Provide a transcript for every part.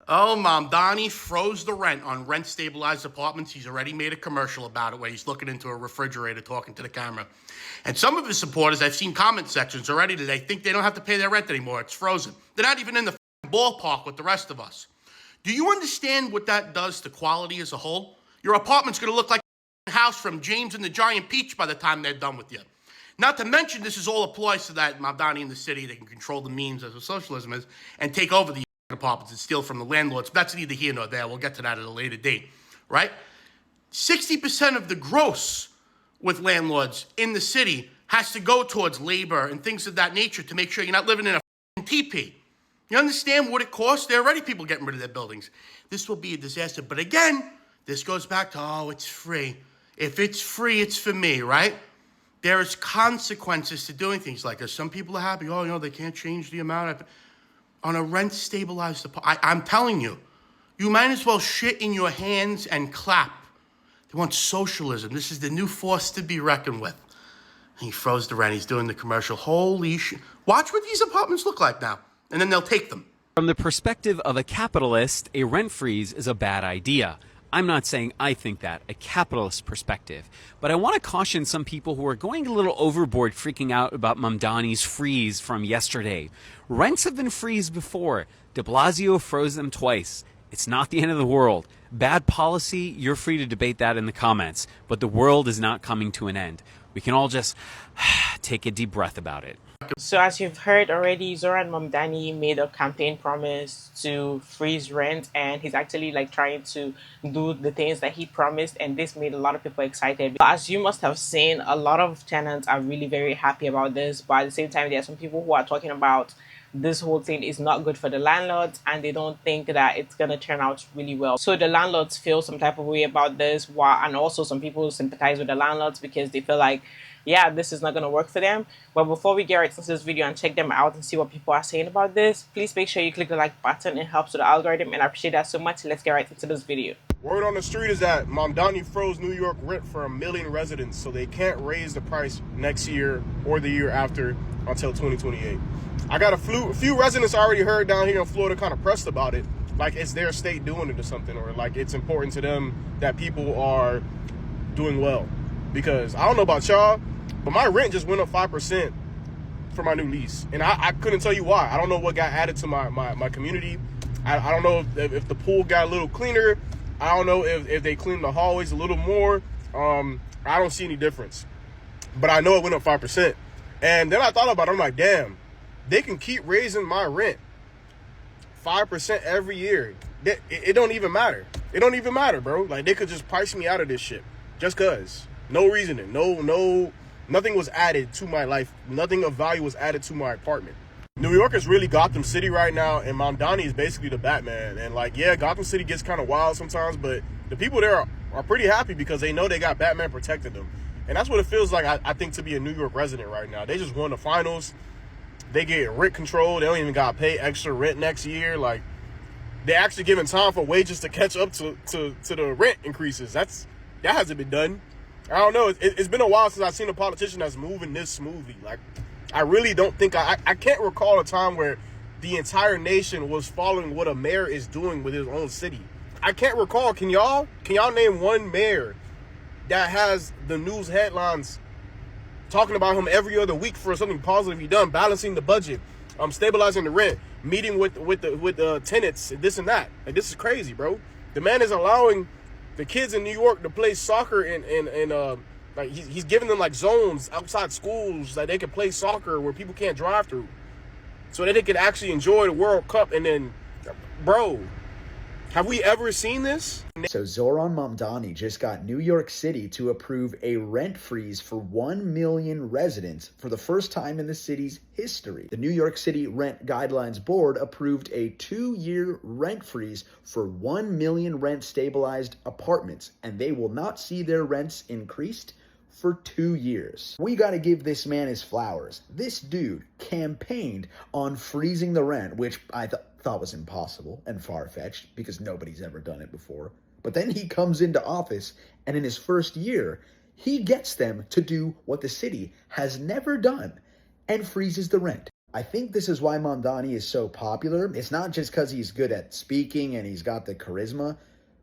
Oh, Mom, Donnie froze the rent on rent-stabilized apartments. He's already made a commercial about it where he's looking into a refrigerator talking to the camera. And some of his supporters, I've seen comment sections already that they think they don't have to pay their rent anymore. It's frozen. They're not even in the ballpark with the rest of us. Do you understand what that does to quality as a whole? Your apartment's going to look like a house from James and the Giant Peach by the time they're done with you. Not to mention, this is all applies to that Mamdani in the city. They can control the means as a socialism is and take over the apartments and steal from the landlords. That's neither here nor there. We'll get to that at a later date, right? 60% of the gross with landlords in the city has to go towards labor and things of that nature to make sure you're not living in a teepee. You understand what it costs? There are already people getting rid of their buildings. This will be a disaster. But again, this goes back to, oh, it's free. If it's free, it's for me, right? There is consequences to doing things like this. Some people are happy. Oh, they can't change the amount. On a rent-stabilized apartment, I'm telling you, you might as well shit in your hands and clap. They want socialism. This is the new force to be reckoned with. And he froze the rent. He's doing the commercial. Holy shit. Watch what these apartments look like now. And then they'll take them. From the perspective of a capitalist, a rent freeze is a bad idea. I'm not saying I think that, a capitalist perspective. But I want to caution some people who are going a little overboard freaking out about Mamdani's freeze from yesterday. Rents have been freezed before. De Blasio froze them twice. It's not the end of the world. Bad policy, you're free to debate that in the comments. But the world is not coming to an end. We can all just take a deep breath about it. So as you've heard already, Zoran Mamdani made a campaign promise to freeze rent, and he's actually trying to do the things that he promised, and this made a lot of people excited. As you must have seen, a lot of tenants are really very happy about this, but at the same time there are some people who are talking about this whole thing is not good for the landlords and they don't think that it's going to turn out really well. So the landlords feel some type of way about this, and also some people sympathize with the landlords because they feel like, yeah, this is not going to work for them. But before we get right into this video and check them out and see what people are saying about this, please make sure you click the like button. It helps with the algorithm and I appreciate that so much. Let's get right into this video. Word on the street is that Mamdani froze New York rent for 1 million residents, so they can't raise the price next year or the year after until 2028. I got a few residents I already heard down here in Florida kind of pressed about it, like it's their state doing it or something, or like it's important to them that people are doing well. Because I don't know about y'all, but my rent just went up 5% for my new lease. And I couldn't tell you why. I don't know what got added to my community. I don't know if the pool got a little cleaner. I don't know if they cleaned the hallways a little more. I don't see any difference. But I know it went up 5%. And then I thought about it. I'm like, damn, they can keep raising my rent 5% every year. It don't even matter. It don't even matter, bro. Like, they could just price me out of this shit. Just cause. No reasoning. Nothing was added to my life. Nothing of value was added to my apartment. New York is really Gotham City right now, and Mamdani is basically the Batman. And yeah, Gotham City gets kind of wild sometimes, but the people there are pretty happy because they know they got Batman protecting them. And that's what it feels like, I think, to be a New York resident right now. They just won the finals. They get rent control. They don't even got to pay extra rent next year. Like, they're actually giving time for wages to catch up to the rent increases. That hasn't been done. I don't know. It's been a while since I've seen a politician that's moving this smoothly. Like, I really don't think I can't recall a time where the entire nation was following what a mayor is doing with his own city. I can't recall. Can y'all name one mayor that has the news headlines talking about him every other week for something positive he done, balancing the budget, stabilizing the rent, meeting with the tenants, this and that? Like, this is crazy, bro. The man is allowing the kids in New York to play soccer and like he's giving them like zones outside schools that they can play soccer where people can't drive through, so that they can actually enjoy the World Cup. And then, bro, have we ever seen this? So Zoran Mamdani just got New York City to approve a rent freeze for 1 million residents for the first time in the city's history. The New York City Rent Guidelines Board approved a 2-year rent freeze for 1 million rent-stabilized apartments, and they will not see their rents increased for 2 years. We gotta give this man his flowers. This dude campaigned on freezing the rent, which I thought was impossible and far-fetched because nobody's ever done it before. But then he comes into office, and in his first year, he gets them to do what the city has never done and freezes the rent. I think this is why Mamdani is so popular. It's not just because he's good at speaking and he's got the charisma,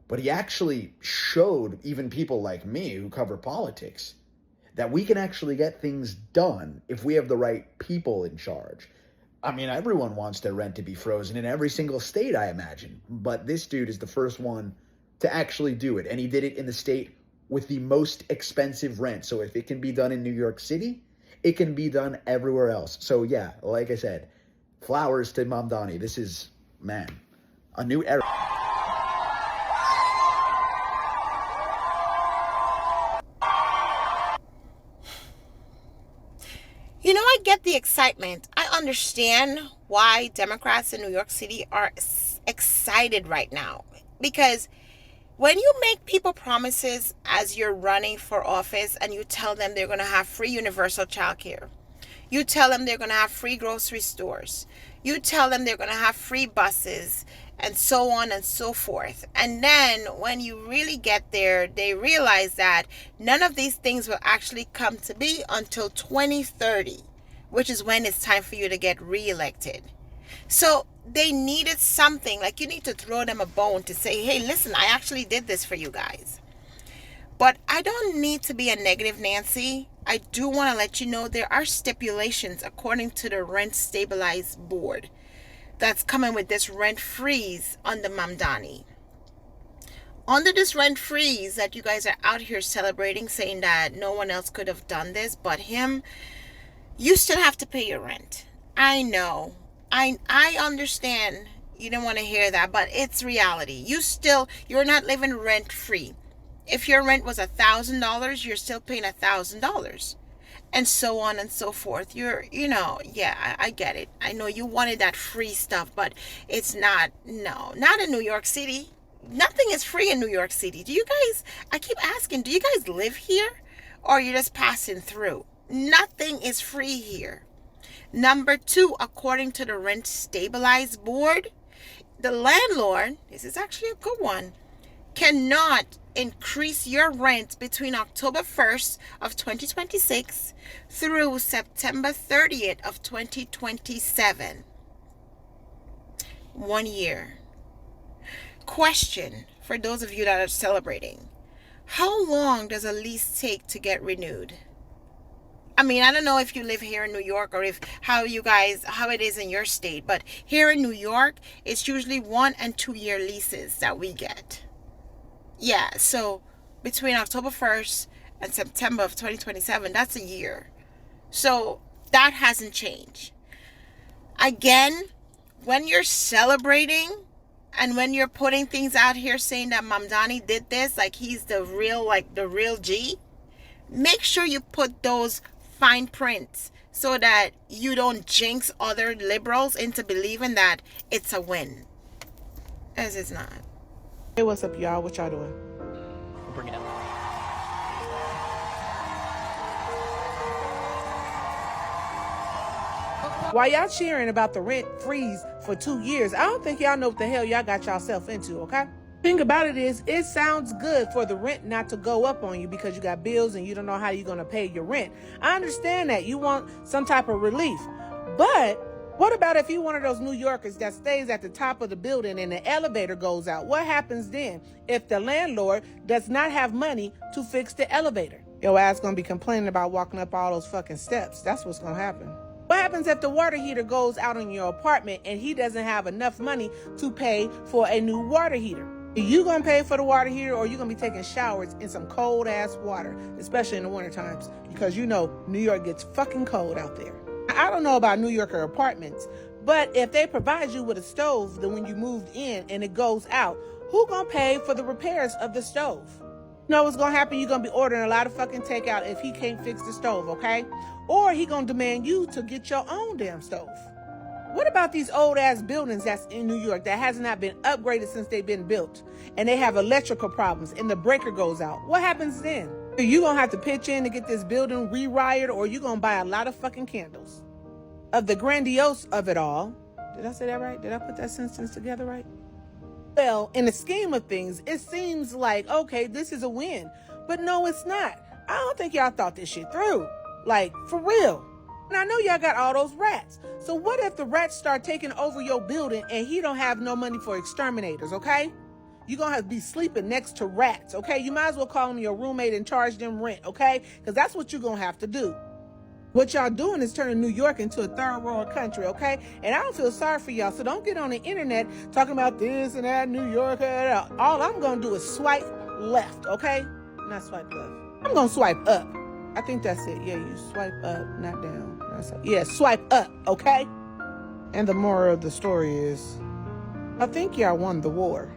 but he actually showed even people like me who cover politics that we can actually get things done if we have the right people in charge. I mean, everyone wants their rent to be frozen in every single state, I imagine. But this dude is the first one to actually do it. And he did it in the state with the most expensive rent. So if it can be done in New York City, it can be done everywhere else. So yeah, like I said, flowers to Mamdani. This is, man, a new era. You know, I get the excitement. I understand why Democrats in New York City are excited right now. Because when you make people promises as you're running for office and you tell them they're going to have free universal childcare, you tell them they're going to have free grocery stores, you tell them they're going to have free buses, and so on and so forth. And then when you really get there, they realize that none of these things will actually come to be until 2030, which is when it's time for you to get reelected. So they needed something, like you need to throw them a bone to say, hey, listen, I actually did this for you guys. But I don't need to be a negative Nancy. I do want to let you know there are stipulations according to the Rent Stabilized Board that's coming with this rent freeze under Mamdani. Under this rent freeze that you guys are out here celebrating, saying that no one else could have done this but him, you still have to pay your rent. I know. I understand you don't want to hear that, but it's reality. You're not living rent free. If your rent was $1,000, you're still paying $1,000. And so on and so forth. I get it. I know you wanted that free stuff, but it's not in New York City. Nothing is free in New York City. I keep asking, do you guys live here? Or you're just passing through? Nothing is free here. Number 2, according to the Rent Stabilized Board, the landlord, this is actually a good one, cannot increase your rent between October 1st of 2026 through September 30th of 2027. 1 year. Question for those of you that are celebrating. How long does a lease take to get renewed? I mean, I don't know if you live here in New York or how it is in your state, but here in New York, it's usually 1 and 2 year leases that we get. Yeah, so between October 1st and September of 2027, that's a year. So that hasn't changed. Again, when you're celebrating and when you're putting things out here saying that Mamdani did this, like he's the real G, make sure you put those fine prints so that you don't jinx other liberals into believing that it's a win, as it's not. Hey, what's up, y'all? What y'all doing? We'll bring it up. While y'all cheering about the rent freeze for 2 years, I don't think y'all know what the hell y'all got yourself into, okay? Thing about it is, it sounds good for the rent not to go up on you because you got bills and you don't know how you're going to pay your rent. I understand that. You want some type of relief. But what about if you're one of those New Yorkers that stays at the top of the building and the elevator goes out? What happens then if the landlord does not have money to fix the elevator? Your ass going to be complaining about walking up all those fucking steps. That's what's going to happen. What happens if the water heater goes out in your apartment and he doesn't have enough money to pay for a new water heater? Are you going to pay for the water heater, or are you going to be taking showers in some cold ass water, especially in the winter times? Because you know New York gets fucking cold out there. I don't know about New Yorker apartments, but if they provide you with a stove, then when you moved in and it goes out, who going to pay for the repairs of the stove? You know what's going to happen? You're going to be ordering a lot of fucking takeout if he can't fix the stove, okay? Or he going to demand you to get your own damn stove. What about these old ass buildings that's in New York that has not been upgraded since they've been built, and they have electrical problems and the breaker goes out? What happens then? Are you going to have to pitch in to get this building rewired, or are you going to buy a lot of fucking candles? Of the grandiose of it all, did I say that right? Did I put that sentence together right? Well, in the scheme of things, it seems like, okay, this is a win. But no, it's not. I don't think y'all thought this shit through. Like, for real. And I know y'all got all those rats. So what if the rats start taking over your building and he don't have no money for exterminators, okay? You're going to have to be sleeping next to rats, okay? You might as well call them your roommate and charge them rent, okay? Because that's what you're going to have to do. What y'all doing is turning New York into a third world country, okay? And I don't feel sorry for y'all, so don't get on the internet talking about this and that, New York. All I'm going to do is swipe left, okay? Not swipe left. I'm going to swipe up. I think that's it. Yeah, you swipe up, not down. Yeah, swipe up, okay? And the moral of the story is, I think y'all won the war.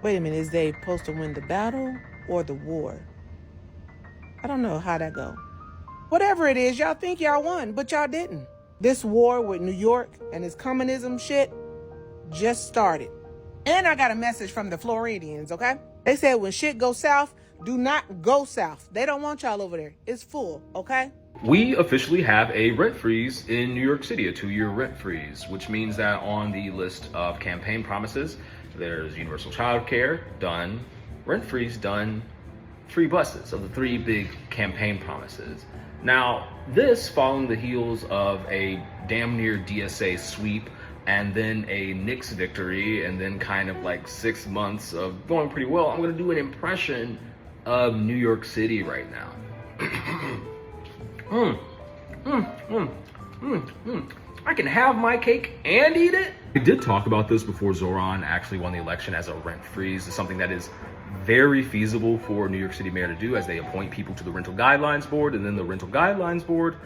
Wait a minute, is they supposed to win the battle or the war? I don't know how that go. Whatever it is, y'all think y'all won, but y'all didn't. This war with New York and this communism shit just started. And I got a message from the Floridians, okay? They said when shit goes south, do not go south. They don't want y'all over there. It's full, okay? We officially have a rent freeze in New York City, a 2-year rent freeze, which means that on the list of campaign promises, there's universal childcare, done, rent freeze, done, free buses, of the 3 big campaign promises. Now, this following the heels of a damn near DSA sweep and then a Knicks victory and then kind of like 6 months of going pretty well. I'm gonna do an impression of New York City right now. I can have my cake and eat it. We did talk about this before Zoran actually won the election as a rent freeze. It's something that is very feasible for New York City mayor to do as they appoint people to the rental guidelines board, and then the rental guidelines board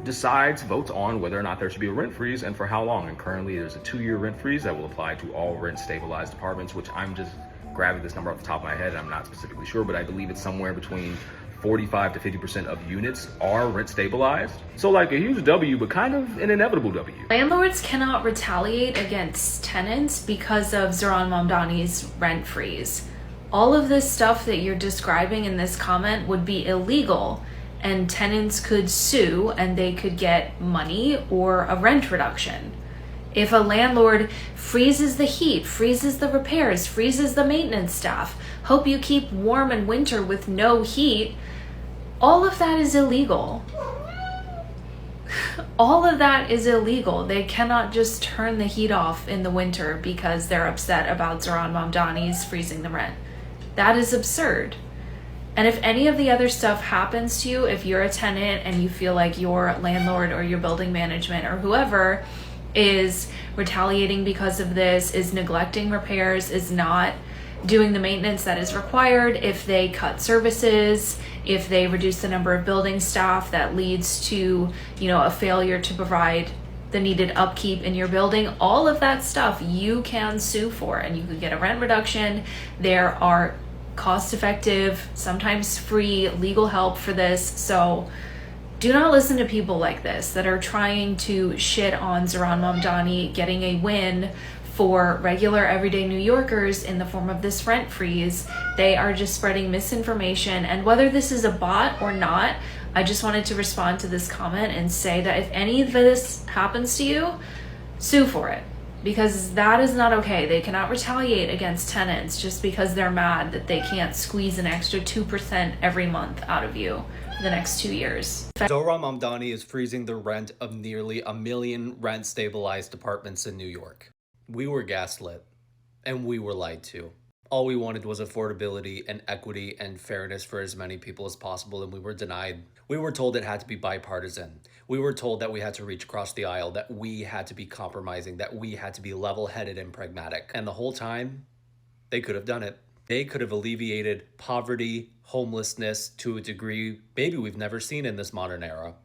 votes on whether or not there should be a rent freeze and for how long. And currently there's a 2-year rent freeze that will apply to all rent stabilized apartments, which I'm just grabbing this number off the top of my head. I'm not specifically sure, but I believe it's somewhere between 45 to 50% of units are rent stabilized. So like a huge W, but kind of an inevitable W. Landlords cannot retaliate against tenants because of Zoran Mamdani's rent freeze. All of this stuff that you're describing in this comment would be illegal, and tenants could sue and they could get money or a rent reduction. If a landlord freezes the heat, freezes the repairs, freezes the maintenance staff, hope you keep warm in winter with no heat, all of that is illegal. All of that is illegal. They cannot just turn the heat off in the winter because they're upset about Zoran Mamdani's freezing the rent. That is absurd. And if any of the other stuff happens to you, if you're a tenant and you feel like your landlord or your building management or whoever is retaliating because of this, is neglecting repairs, is not doing the maintenance that is required, if they cut services, if they reduce the number of building staff that leads to, a failure to provide the needed upkeep in your building, all of that stuff you can sue for and you could get a rent reduction. There are cost-effective, sometimes free legal help for this. So do not listen to people like this that are trying to shit on Zoran Mamdani getting a win for regular everyday New Yorkers in the form of this rent freeze. They are just spreading misinformation. And whether this is a bot or not, I just wanted to respond to this comment and say that if any of this happens to you, sue for it. Because that is not okay. They cannot retaliate against tenants just because they're mad that they can't squeeze an extra 2% every month out of you for the next 2 years. Zoran Mamdani is freezing the rent of nearly 1 million rent-stabilized apartments in New York. We were gaslit, and we were lied to. All we wanted was affordability and equity and fairness for as many people as possible, and we were denied. We were told it had to be bipartisan. We were told that we had to reach across the aisle, that we had to be compromising, that we had to be level-headed and pragmatic. And the whole time, they could have done it. They could have alleviated poverty, homelessness to a degree maybe we've never seen in this modern era.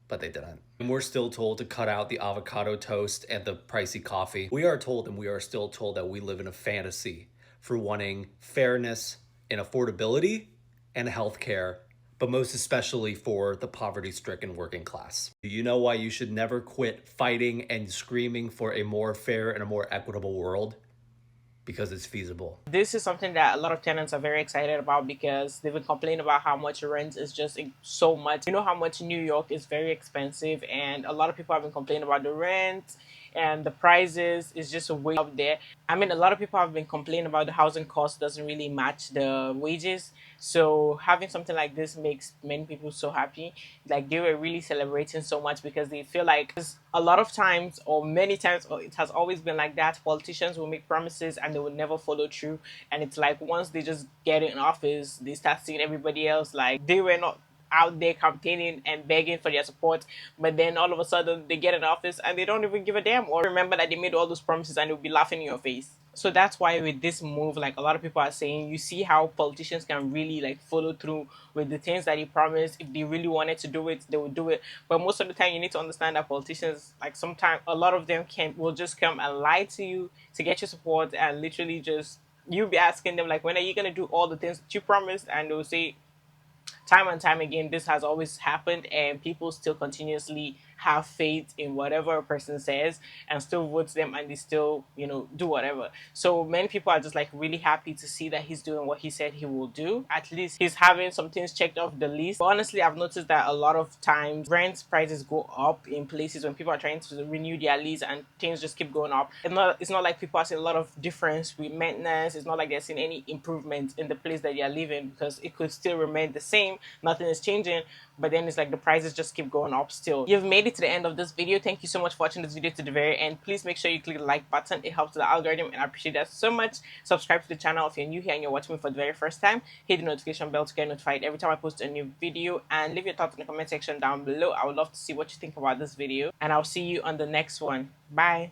But they didn't. And we're still told to cut out the avocado toast and the pricey coffee. We are told, and we are still told, that we live in a fantasy for wanting fairness and affordability and healthcare, but most especially for the poverty-stricken working class. Do you know why you should never quit fighting and screaming for a more fair and a more equitable world? Because it's feasible. This is something that a lot of tenants are very excited about because they've been complaining about how much rent is just so much. You know how much New York is very expensive, and a lot of people have been complaining about the rent and the prices is just way up there. I mean, a lot of people have been complaining about the housing cost doesn't really match the wages. So having something like this makes many people so happy. Like they were really celebrating so much because they feel like a lot of times or many times, or it has always been like that, politicians will make promises and they will never follow through. And it's like once they just get in office, they start seeing everybody else like they were not out there campaigning and begging for their support, but then all of a sudden they get in office and they don't even give a damn or remember that they made all those promises and they'll be laughing in your face. So that's why with this move, like a lot of people are saying, you see how politicians can really like follow through with the things that they promised. If they really wanted to do it, they would do it. But most of the time you need to understand that politicians, like sometimes a lot of them will just come and lie to you to get your support, and literally just you'll be asking them like, when are you gonna do all the things that you promised? And they'll say time and time again, this has always happened, and people still continuously have faith in whatever a person says and still vote them, and they still, do whatever. So many people are just like really happy to see that he's doing what he said he will do. At least he's having some things checked off the list. But honestly, I've noticed that a lot of times rent prices go up in places when people are trying to renew their lease and things just keep going up. It's not like people are seeing a lot of difference with maintenance. It's not like they're seeing any improvement in the place that they're living, because it could still remain the same. Nothing is changing, but then it's like the prices just keep going up still. You've made it to the end of this video. Thank you so much for watching this video to the very end. Please make sure you click the like button. It helps the algorithm and I appreciate that so much. Subscribe to the channel if you're new here and you're watching me for the very first time. Hit the notification bell to get notified every time I post a new video, and leave your thoughts in the comment section down below. I would love to see what you think about this video, and I'll see you on the next one. Bye.